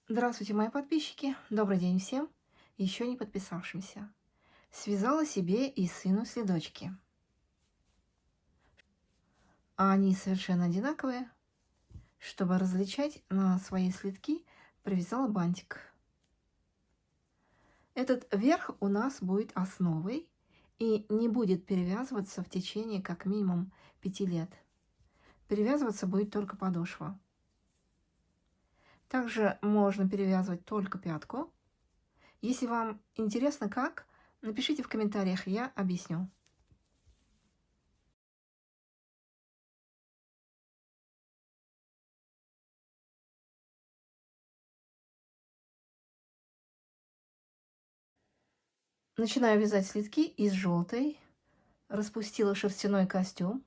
Здравствуйте, мои подписчики! Добрый день всем, еще не подписавшимся. Связала себе и сыну следочки. А они совершенно одинаковые. Чтобы различать на свои следки, привязала бантик. Этот верх у нас будет основой и не будет перевязываться в течение как минимум 5 лет. Перевязываться будет только подошва. Также можно перевязывать только пятку. Если вам интересно как, напишите в комментариях, я объясню. Начинаю вязать следки из желтой, распустила шерстяной костюм,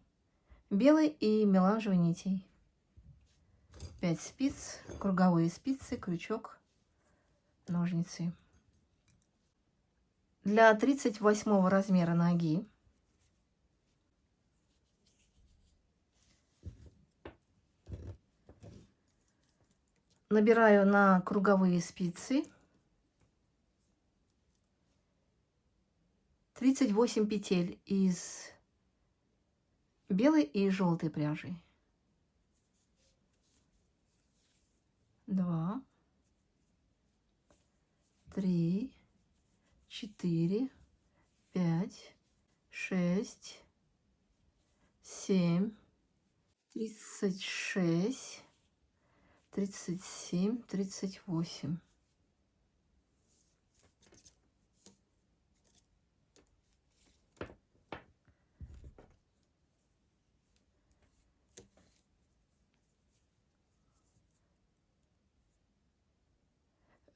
белой и меланжевой нитей. 5 спиц, круговые спицы, крючок, ножницы. Для 38 размера ноги набираю на круговые спицы 38 петель из белой и желтой пряжи. 2, 3, 4, 5, 6, 7, 36, 37, 38.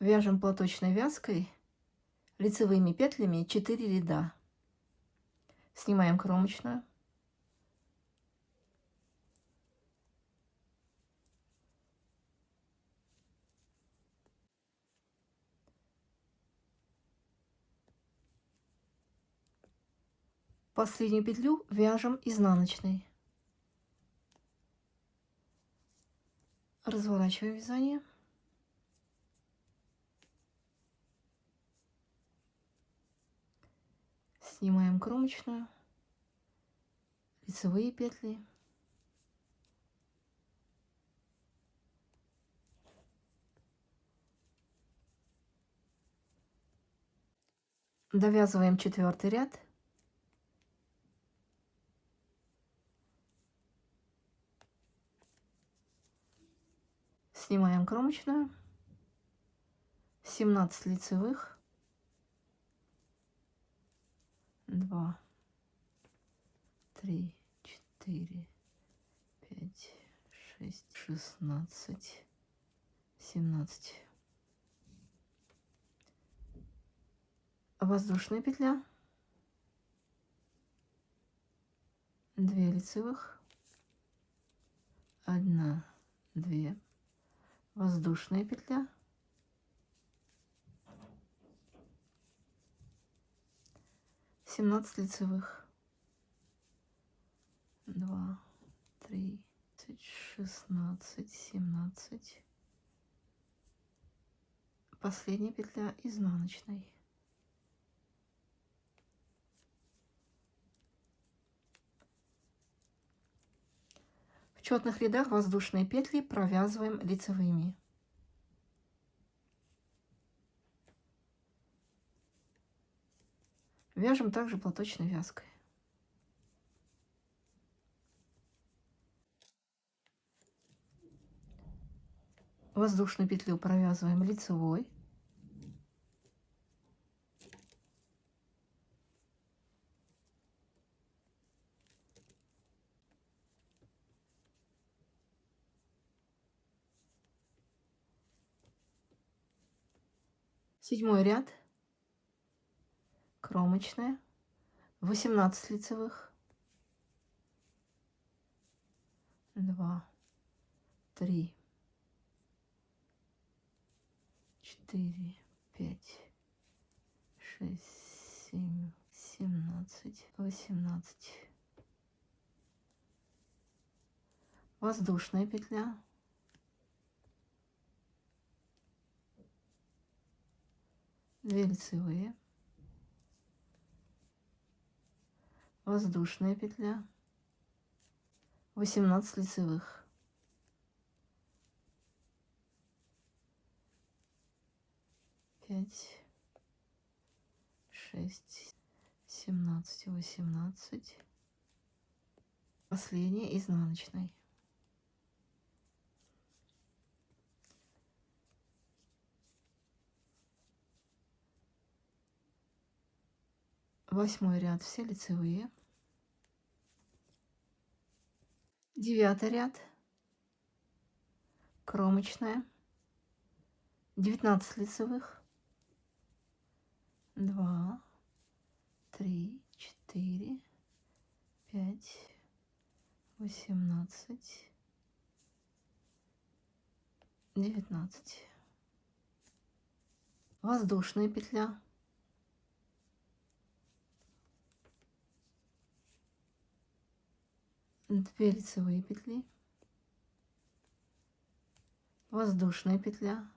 Вяжем платочной вязкой лицевыми петлями 4 ряда. Снимаем кромочную. Последнюю петлю вяжем изнаночной. Разворачиваем вязание. Снимаем кромочную, лицевые петли. Довязываем 4-й ряд. Снимаем кромочную. 17 лицевых. 2, 3, 4, 5, 6, 16, 17. Воздушная петля. 2 лицевых. 1, 2. Воздушная петля. 17 лицевых. 2, 3, 16, 17. Последняя петля изнаночной. В четных рядах воздушные петли провязываем лицевыми. Вяжем также платочной вязкой. Воздушную петлю провязываем лицевой. Седьмой ряд. Кромочная. 18 лицевых. 2, 3, 4, 5, 6, 7, 17, 18. Воздушная петля. 2 лицевые, воздушная петля, 18 лицевых, 5, 6, 17, 18, последняя изнаночной. Восьмой ряд все лицевые, 9 ряд кромочная, 19 лицевых, 2, 3, 4, 5, 18, 19. Воздушная петля, 2 лицевые петли, воздушная петля,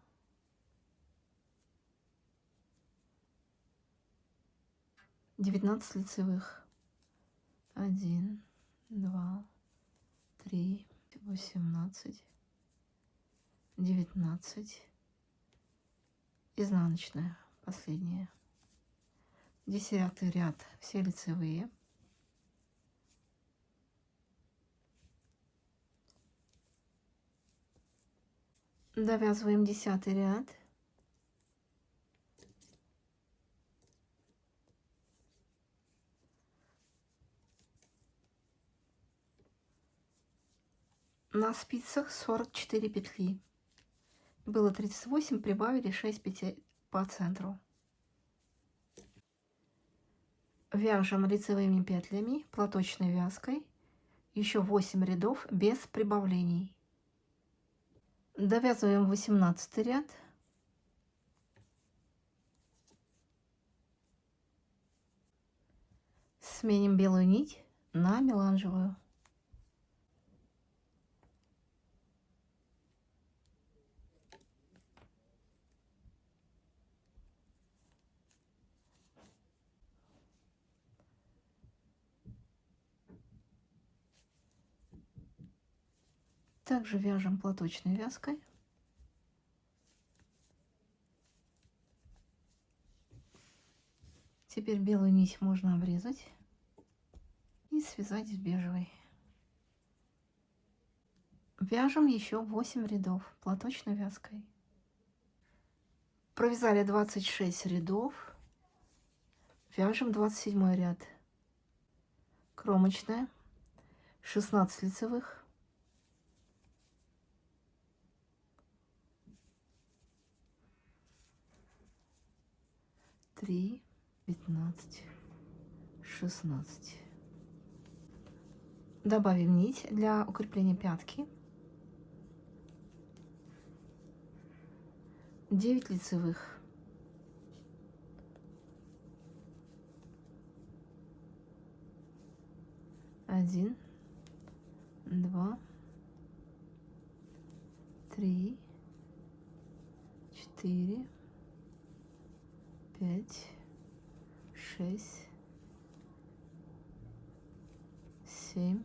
19 лицевых, 1, 2, 3, 18, 19, изнаночная, последняя. 10 ряд все лицевые, довязываем 10 ряд, на спицах 44 петли, было 38, прибавили 6 петель по центру. Вяжем лицевыми петлями платочной вязкой еще 8 рядов без прибавлений. Довязываем 18 ряд, сменим белую нить на меланжевую. Также вяжем платочной вязкой. Теперь белую нить можно обрезать и связать с бежевой. Вяжем еще 8 рядов платочной вязкой. Провязали 26 рядов. Вяжем 27 ряд. Кромочная, 16 лицевых, 3, 15, 16. Добавим нить для укрепления пятки. 9 лицевых, 1, 2, 3, 4, 5, 6, 7,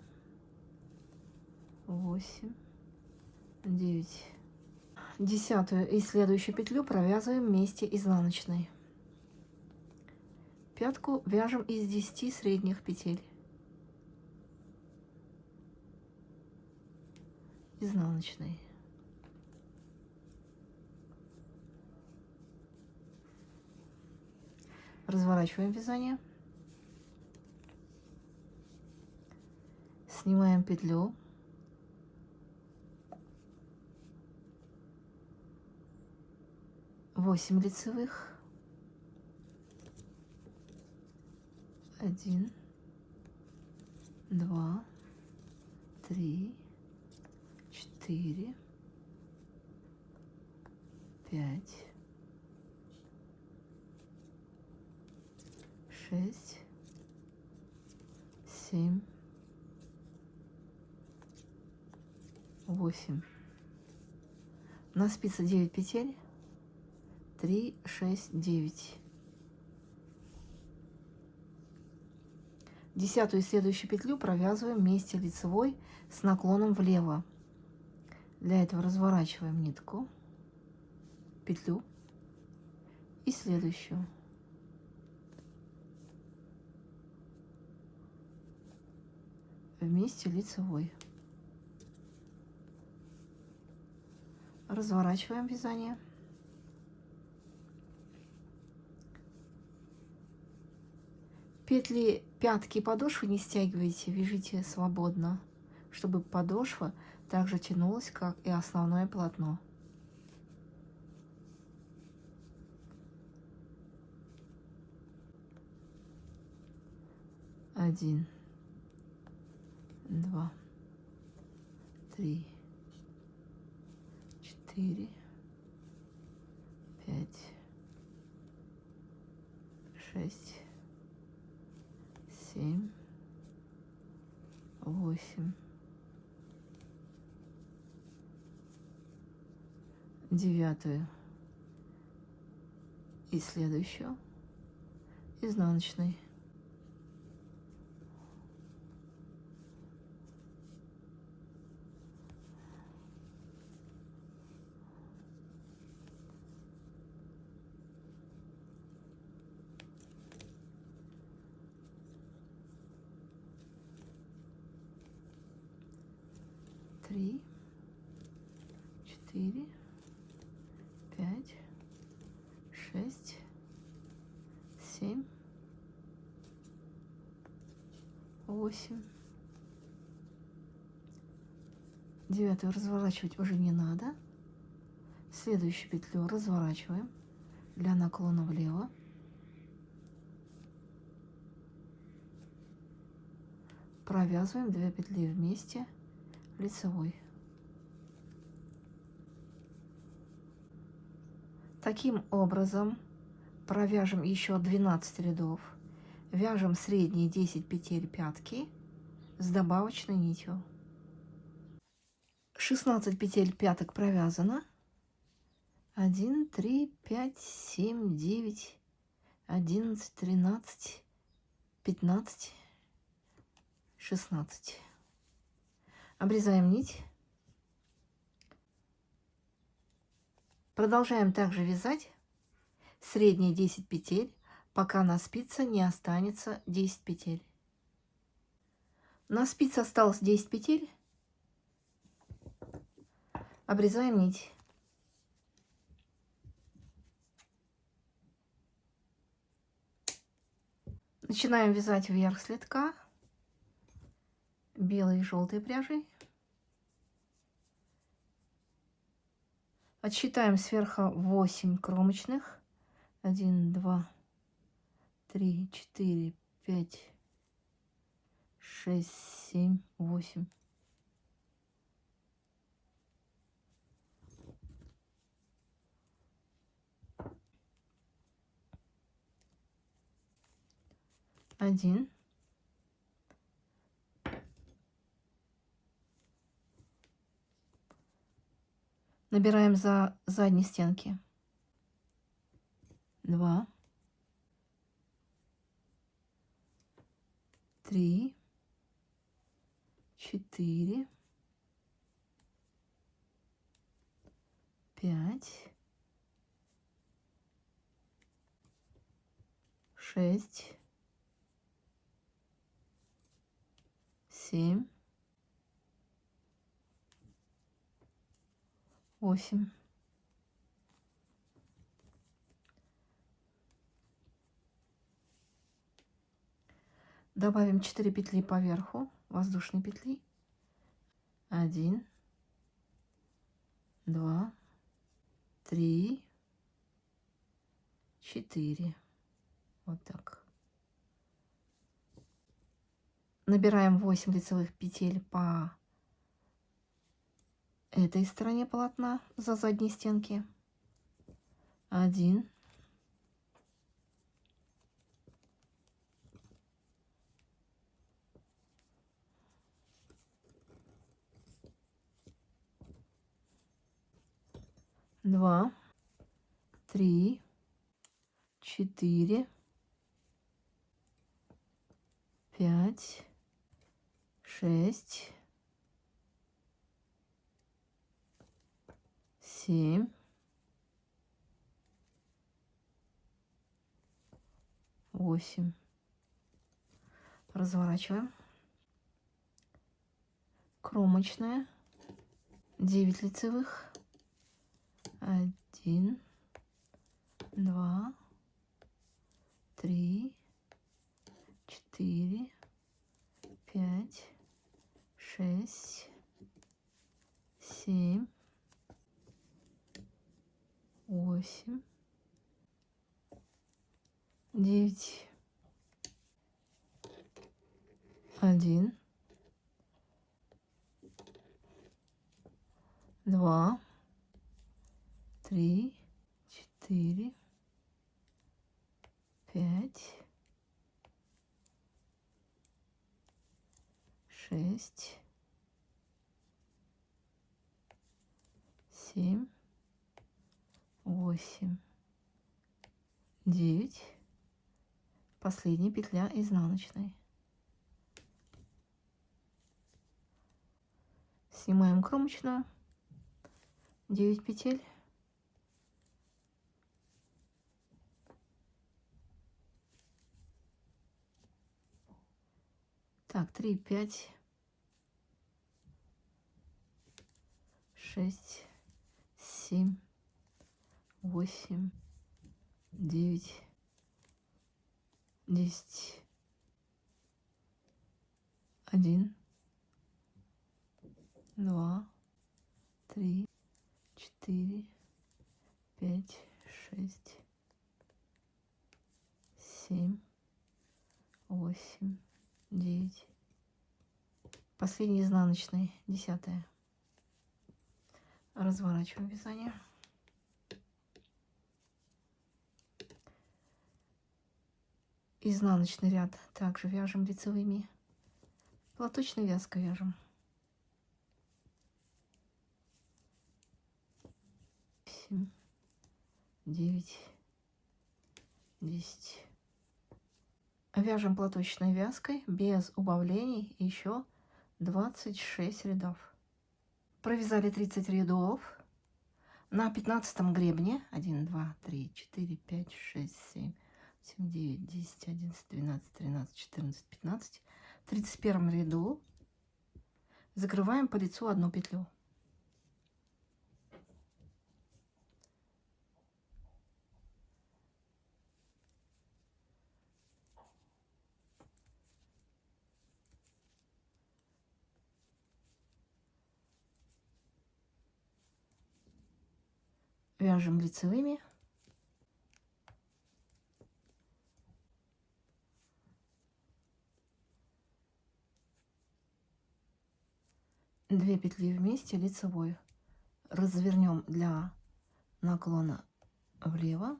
8, 9. 10-ю и следующую петлю провязываем вместе изнаночной. Пятку вяжем из 10 средних петель. Изнаночной. Разворачиваем вязание. Снимаем петлю. Восемь лицевых. 1, 2, 3, 4, 5, 6, 7, 8. На спице 9 петель, 3, 6, 9. 10-ю и следующую петлю провязываем вместе лицевой с наклоном влево. Для этого разворачиваем нитку, петлю и следующую. Вместе лицевой. Разворачиваем вязание. Петли пятки подошвы не стягивайте, вяжите свободно, чтобы подошва также тянулась, как и основное полотно. Один, 2, 3, 4, 5, 6, 7, 8, 9-ю и следующую изнаночной. Три, 4, 5, 6, 7, 8. 9-ю разворачивать уже не надо. Следующую петлю разворачиваем для наклона влево. Провязываем 2 петли вместе лицевой. Таким образом провяжем еще 12 рядов. Вяжем средние 10 петель пятки с добавочной нитью. 16 петель пяток провязано. 1, 3, 5, 7, 9, 11, 13, 15, 16. Обрезаем нить. Продолжаем также вязать средние 10 петель, пока на спице не останется 10 петель. На спице осталось 10 петель. Обрезаем нить. Начинаем вязать вверх следка белой и желтой пряжей. Отсчитаем сверху 8 кромочных. 1, 2, 3, 4, 5, 6, 7, 8. Один. Набираем за задней стенки. 2, 3, 4, 5, 6, 7, 8. Добавим 4 петли по верху, воздушной петли. 1, 2, 3, 4. Вот так. Набираем 8 лицевых петель по этой стороне полотна за задней стенки. 1, 2, 3, 4, 5, 6, 7, 8. Разворачиваем. Кромочная. 9 лицевых. 1, 2, 3, 4, 5, 6, 7, 8, 9, 1, 2, 3, 4, 5, 6, 7, 8, 9. Последняя петля изнаночной. Снимаем кромочную. 9 петель. Так, 3, 5, 6, 7, 8, 9, 10, 1, 2, 3, 4, 5, 6, 7, 8, 9. Последний изнаночный, 10. Разворачиваем вязание. Изнаночный ряд также вяжем лицевыми. Платочной вязкой вяжем. 8, 9, 10. Вяжем платочной вязкой без убавлений еще 26 рядов. Провязали 30 рядов. На 15 гребне 1, 2, 3, 4, 5, 6, 7, 8, 9, 10, 11, 12, 13, 14, 15. В 31 ряду закрываем по лицу одну петлю. Вяжем лицевыми. Две петли вместе лицевой. Развернем для наклона влево.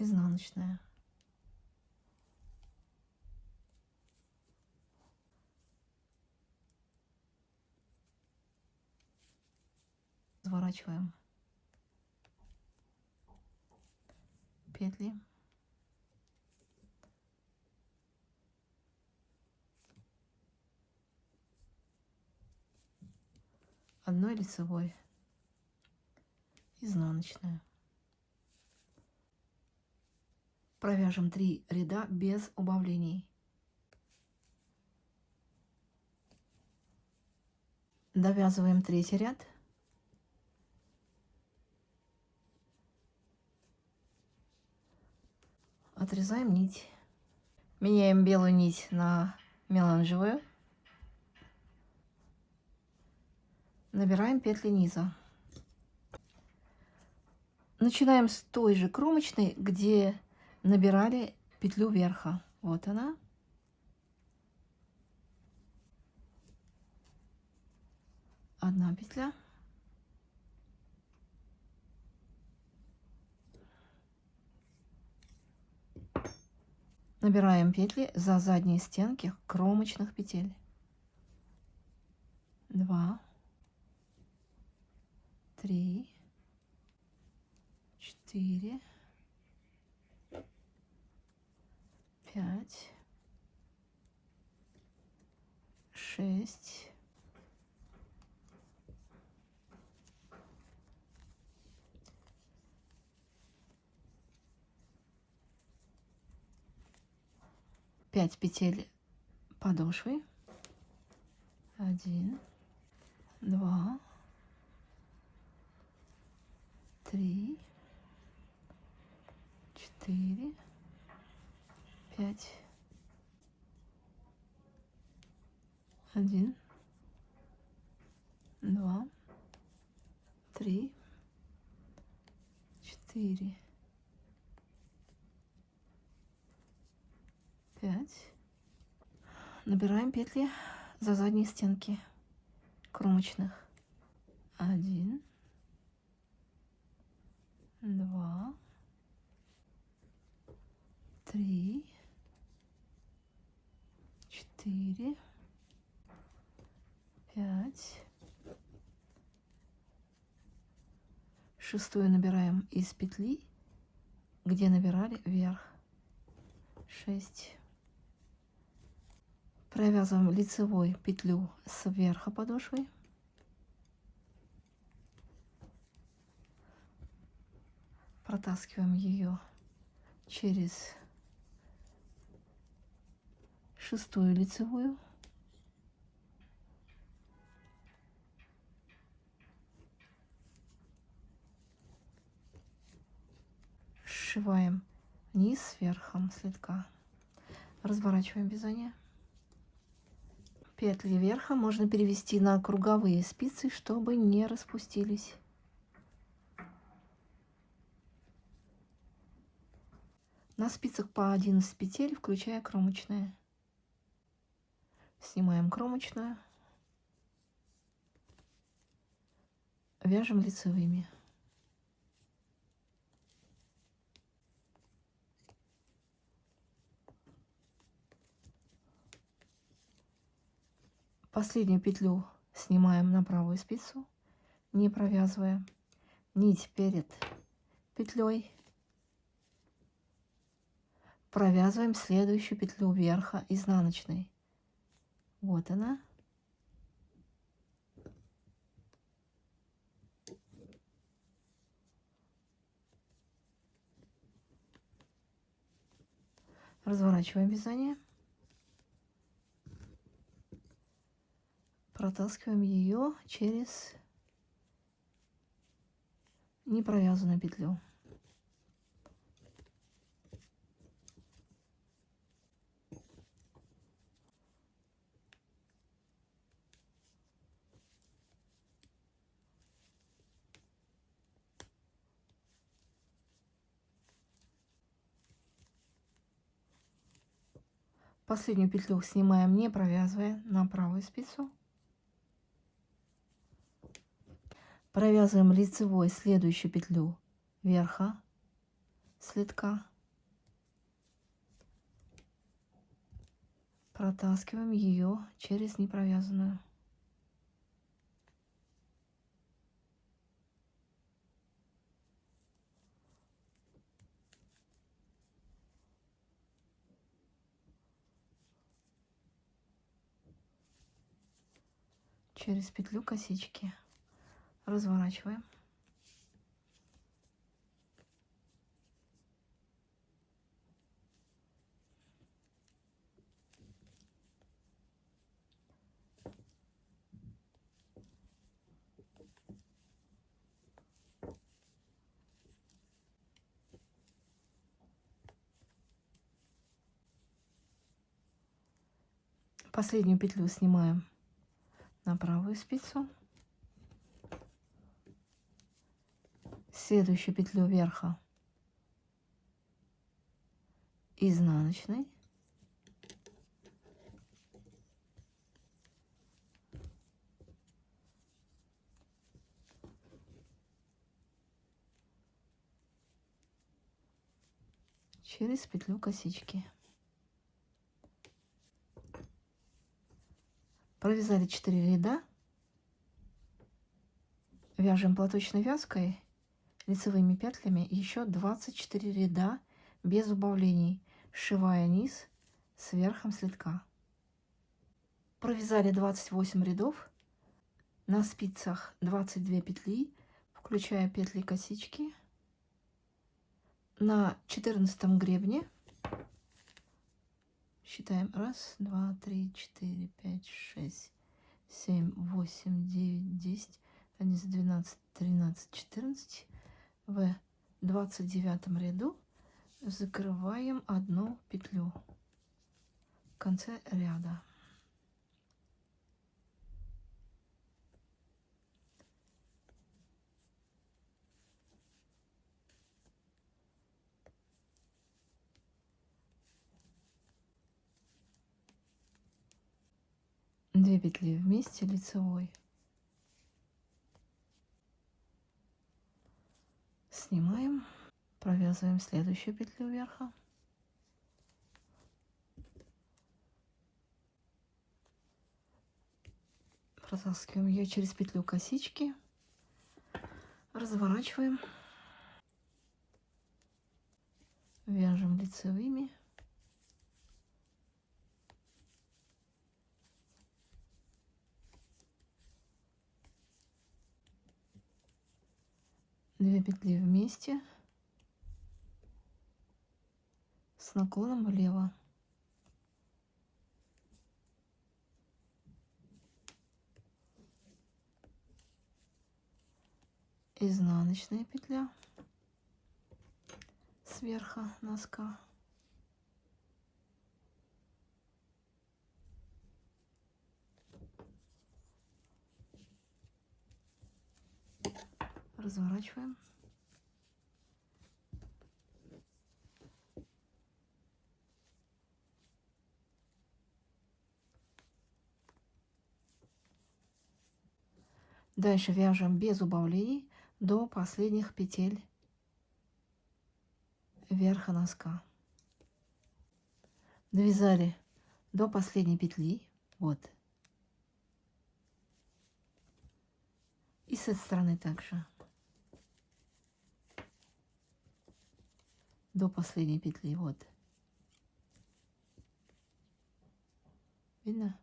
Изнаночная. Разворачиваем петли. Одной лицевой, изнаночная. Провяжем 3 ряда без убавлений. Довязываем 3-й ряд. Отрезаем нить. Меняем белую нить на меланжевую. Набираем петли низа. Начинаем с той же кромочной, где набирали петлю верха. Вот она. Одна петля. Набираем петли за задние стенки кромочных петель. 2, 3, 4, 5, 6, 5 петель подошвы. 1, 2, 3, 4, 5. 1, 2, 3, 4, 5. Набираем петли за задние стенки кромочных. 1, 2, 3, 4, 5. Шестую набираем из петли, где набирали вверх. 6. Провязываем лицевой петлю с верха подошвы. Протаскиваем ее через шестую лицевую. Сшиваем низ верхом слегка. Разворачиваем вязание. Петли верха можно перевести на круговые спицы, чтобы не распустились. На спицах по 11 петель, включая кромочные. Снимаем кромочную. Вяжем лицевыми. Последнюю петлю снимаем на правую спицу, не провязывая. Нить перед петлей. Провязываем следующую петлю верха изнаночной. Вот она. Разворачиваем вязание. Протаскиваем ее через непровязанную петлю. Последнюю петлю снимаем, не провязывая, на правую спицу. Провязываем лицевой следующую петлю верха слитка. Протаскиваем ее через непровязанную. Через петлю косички. Разворачиваем. Последнюю петлю снимаем на правую спицу. Следующую петлю верха изнаночной. Через петлю косички. Провязали 4 ряда. Вяжем платочной вязкой лицевыми петлями еще 24 ряда без убавлений, сшивая низ с верхом слитка. Провязали 28 рядов. На спицах 22 петли, включая петли косички. На 14 гребне считаем 1, 2, 3, 4, 5, 6, 7, 8, 9, 10, 11, 12, 13, 14. В 29 ряду закрываем одну петлю в конце ряда. Две петли вместе лицевой. Снимаем, провязываем следующую петлю вверха. Протаскиваем ее через петлю косички, разворачиваем, вяжем лицевыми. Две петли вместе с наклоном влево. Изнаночная петля сверху носка. Разворачиваем. Дальше вяжем без убавлений до последних петель верха носка. Довязали до последней петли. Вот. И с этой стороны также. До последней петли. Вот. Видно?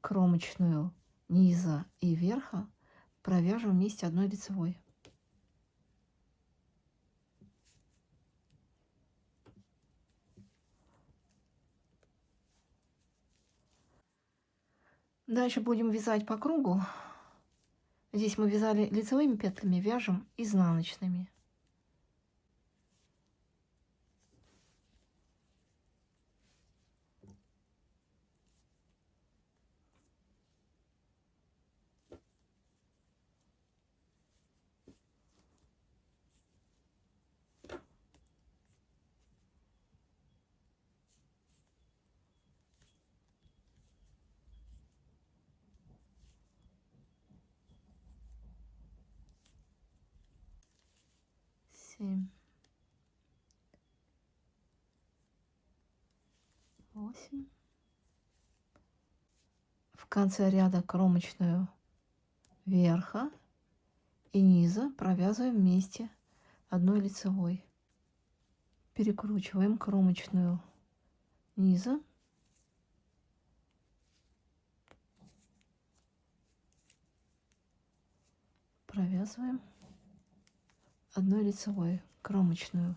Кромочную низа и верха провяжем вместе одной лицевой. Дальше будем вязать по кругу. Здесь мы вязали лицевыми петлями, вяжем изнаночными. Восемь. В конце ряда кромочную верха и низа провязываем вместе одной лицевой. Перекручиваем кромочную низа. Провязываем одной лицевой кромочную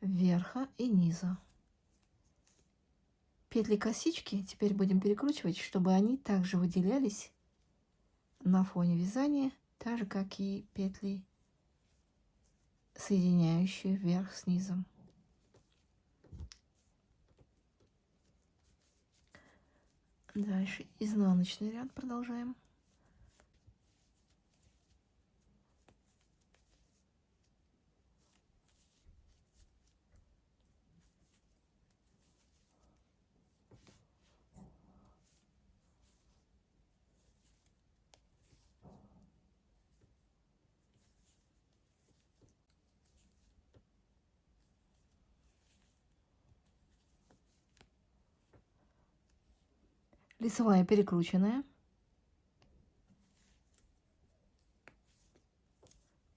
верха и низа. Петли косички теперь будем перекручивать, чтобы они также выделялись на фоне вязания, так же как и петли, соединяющие верх с низом. Дальше изнаночный ряд продолжаем. Лицевая перекрученная.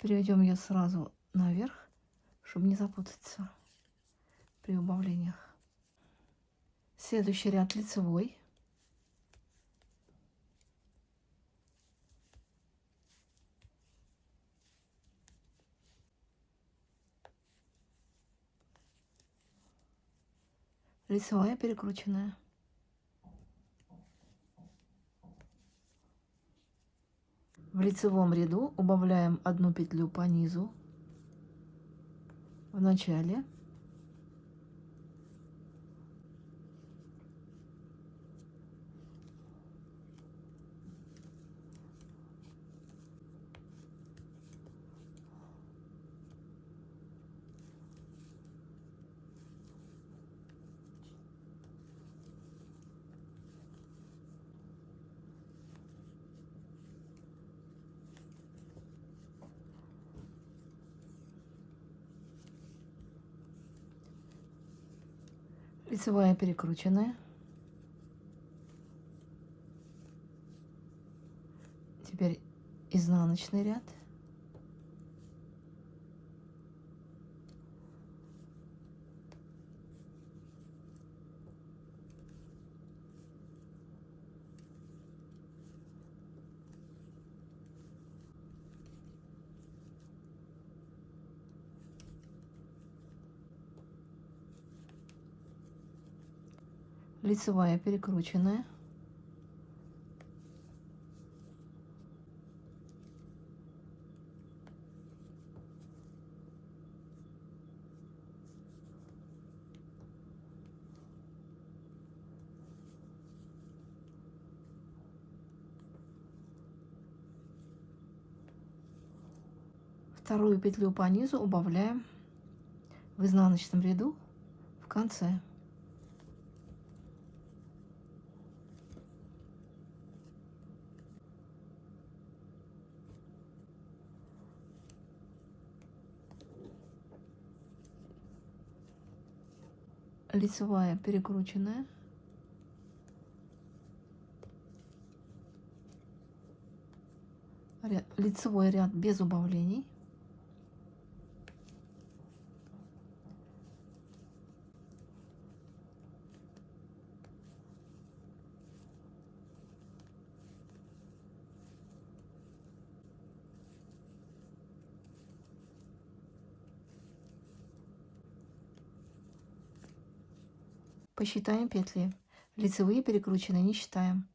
Переведем ее сразу наверх, чтобы не запутаться при убавлениях. Следующий ряд лицевой. Лицевая перекрученная. В лицевом ряду убавляем одну петлю по низу в начале. Лицевая перекрученная. Теперь изнаночный ряд. Лицевая перекрученная. Вторую петлю по низу убавляем в изнаночном ряду в конце. Лицевая перекрученная. Лицевой ряд без убавлений. Посчитаем петли. Лицевые перекрученные не считаем.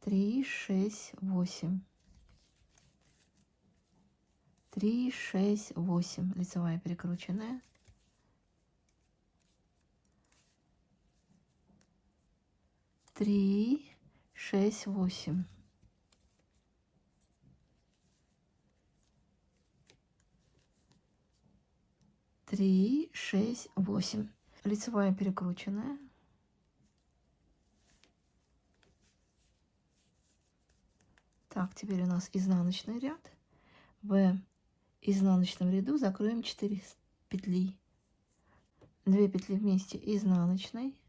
3, 6, 8. 3, 6, 8. Лицевая перекрученная. 3, 6, 8. 3, 6, 8. Лицевая перекрученная. Так, теперь у нас изнаночный ряд. В изнаночном ряду закроем 4 петли. 2 петли вместе изнаночной.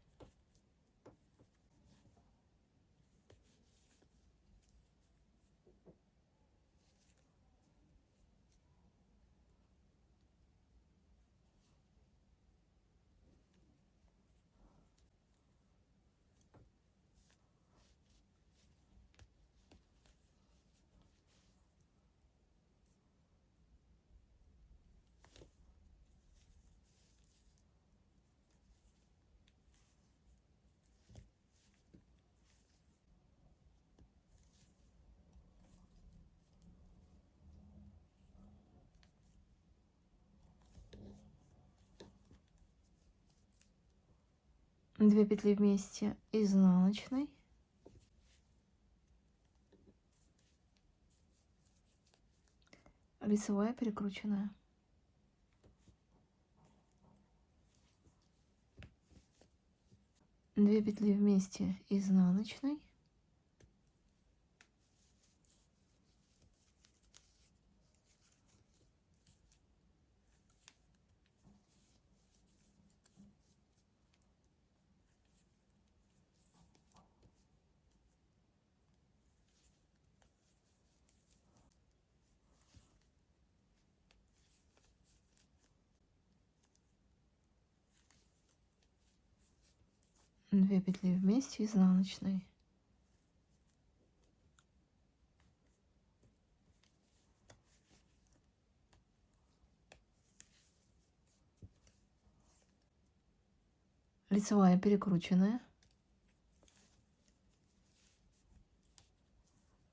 Две петли вместе изнаночной. Лицевая перекрученная. Две петли вместе изнаночной. 2 петли вместе, изнаночной. Лицевая перекрученная.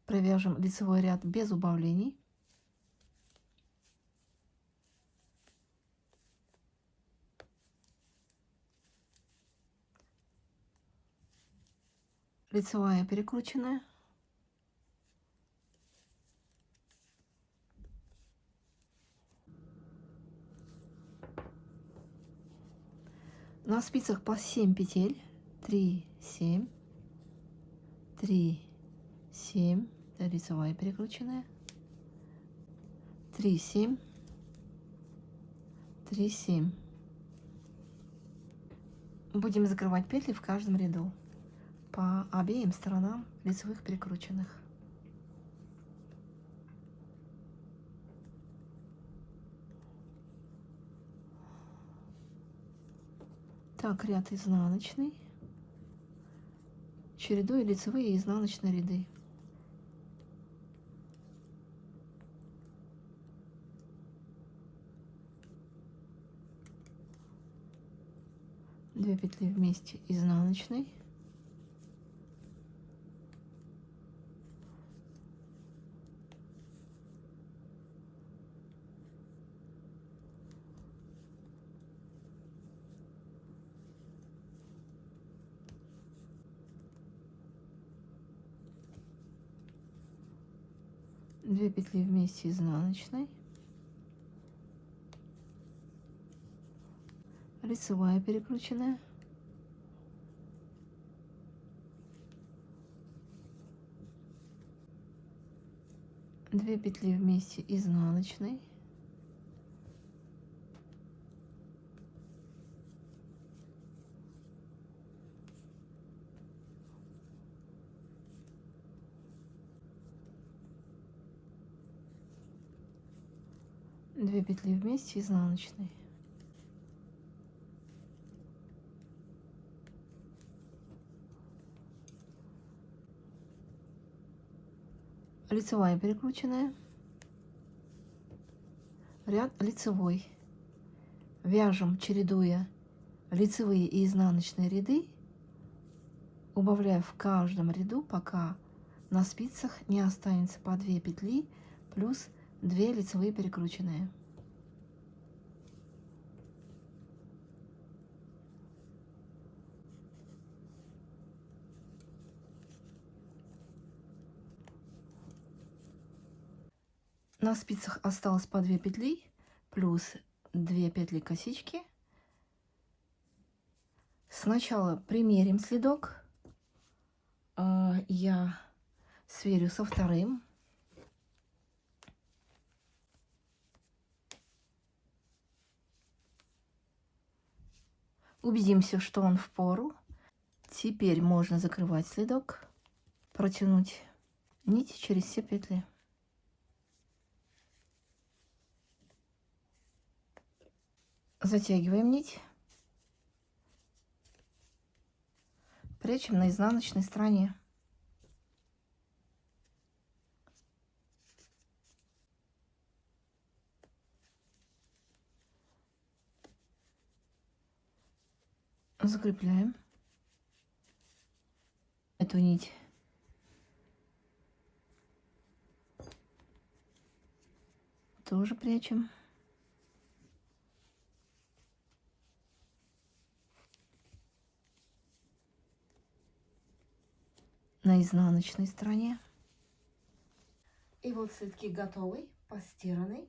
Провяжем лицевой ряд без убавлений. Лицевая перекрученная. На спицах по 7 петель. 3, 7, 3, 7. Это лицевая перекрученная. 3, 7, 3, 7. Будем закрывать петли в каждом ряду по обеим сторонам лицевых перекрученных. Так, ряд изнаночный. Чередую лицевые и изнаночные ряды. Две петли вместе изнаночной. Две петли вместе изнаночной. Лицевая перекрученная. Две петли вместе изнаночной. Две петли вместе изнаночной. Лицевая перекрученная. Ряд лицевой. Вяжем, чередуя лицевые и изнаночные ряды, убавляя в каждом ряду, пока на спицах не останется по 2 петли плюс 2 лицевые перекрученные. На спицах осталось по 2 петли плюс 2 петли косички. Сначала примерим следок. Я сверю со вторым. Убедимся, что он в пору. Теперь можно закрывать следок, протянуть нить через все петли. Затягиваем нить, прячем на изнаночной стороне. Закрепляем эту нить. Тоже прячем. На изнаночной стороне. И вот следки готовы, постиранный.